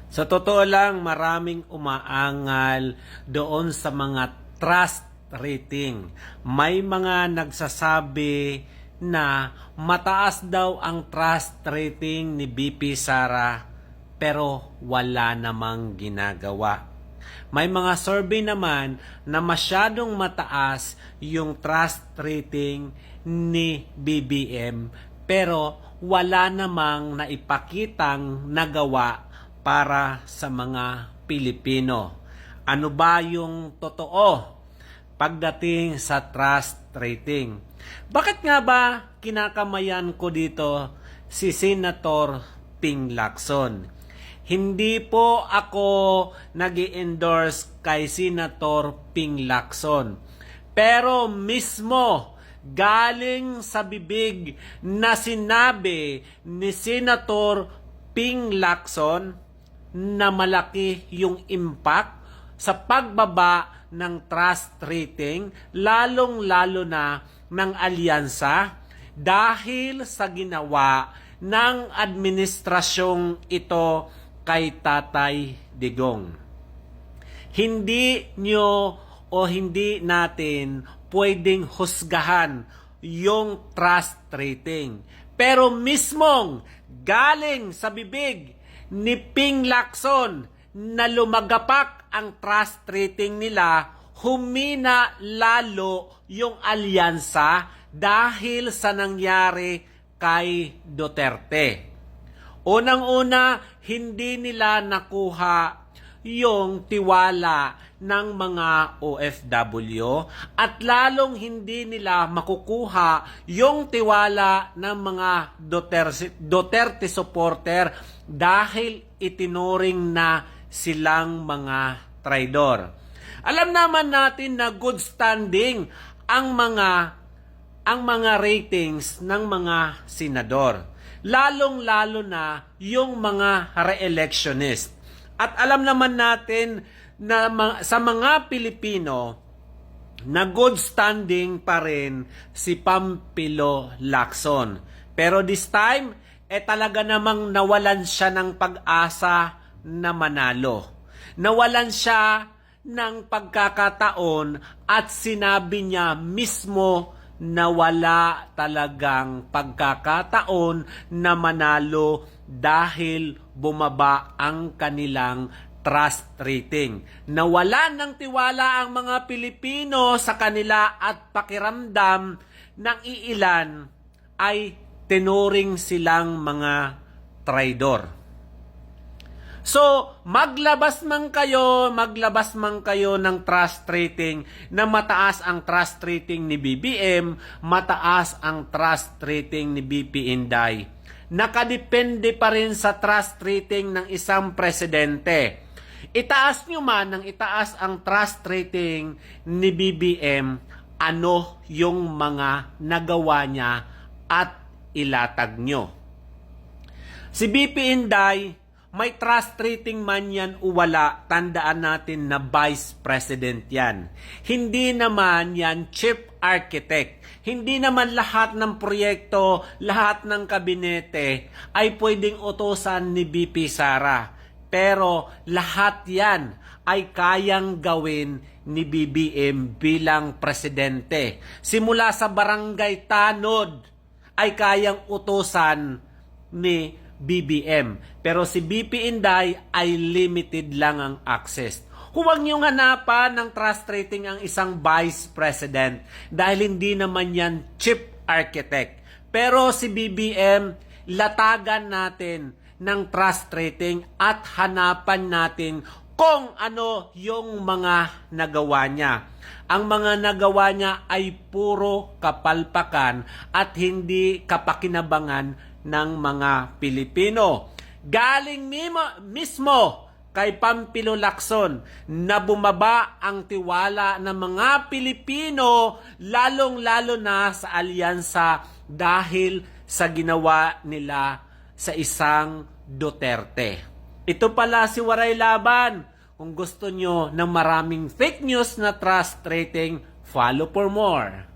Sa totoo lang, maraming umaangal doon sa mga trust rating. May mga nagsasabi na mataas daw ang trust rating ni BP Sara pero wala namang ginagawa. May mga survey naman na masyadong mataas yung trust rating ni BBM pero wala namang naipakitang nagawa para sa mga Pilipino. Ano ba yung totoo pagdating sa trust rating? Bakit nga ba kinakamayan ko dito si Senator Ping Lacson? Hindi po ako nag-endorse kay Senator Ping Lacson. Pero mismo galing sa bibig na sinabi ni Senator Ping Lacson na malaki yung impact sa pagbaba ng trust rating, lalong-lalo na ng alyansa dahil sa ginawa ng administrasyong ito kay Tatay Digong. Hindi natin pwedeng husgahan yung trust rating. Pero mismong galing sa bibig ni Ping Lacson na lumagapak ang trust rating nila, humina lalo yung alyansa dahil sa nangyari kay Duterte. Unang-una, hindi nila nakuha yung tiwala ng mga OFW at lalong hindi nila makukuha yung tiwala ng mga Duterte supporter dahil itinuring na silang mga traidor. Alam naman natin na good standing ang mga ratings ng mga senador, lalong-lalo na yung mga re-electionist. At alam naman natin na sa mga Pilipino na good standing pa rin si Pampilo Lacson. Pero this time, talaga namang nawalan siya ng pag-asa na manalo. Nawalan siya ng pagkakataon at sinabi niya mismo na wala talagang pagkakataon na manalo dahil bumaba ang kanilang trust rating. Nawalan ng tiwala ang mga Pilipino sa kanila at pakiramdam ng iilan ay tinuring silang mga traidor. So, maglabas man kayo ng trust rating na mataas ang trust rating ni BBM, mataas ang trust rating ni BP Inday. Nakadepende pa rin sa trust rating ng isang presidente. Itaas nyo man ng itaas ang trust rating ni BBM, ano yung mga nagawa niya at ilatag nyo. Si BP Inday, may trust rating man yan o wala, tandaan natin na vice president yan. Hindi naman yan chief architect. Hindi naman lahat ng proyekto, lahat ng kabinete ay pwedeng utusan ni BP Sara. Pero lahat yan ay kayang gawin ni BBM bilang presidente. Simula sa barangay tanod ay kayang utusan ni BBM. Pero si BP Inday ay limited lang ang access. Huwag niyong hanapan ng trust rating ang isang vice president dahil hindi naman yan chief architect. Pero si BBM, latagan natin ng trust rating at hanapan natin kung ano yung mga nagawa niya. Ang mga nagawa niya ay puro kapalpakan at hindi kapakinabangan ng mga Pilipino. Galing mismo kay Pampilo Lacson na bumaba ang tiwala ng mga Pilipino, lalong-lalo na sa alyansa dahil sa ginawa nila sa isang Duterte. Ito pala si Waray Laban. Kung gusto nyo ng maraming fake news na trust rating, follow for more.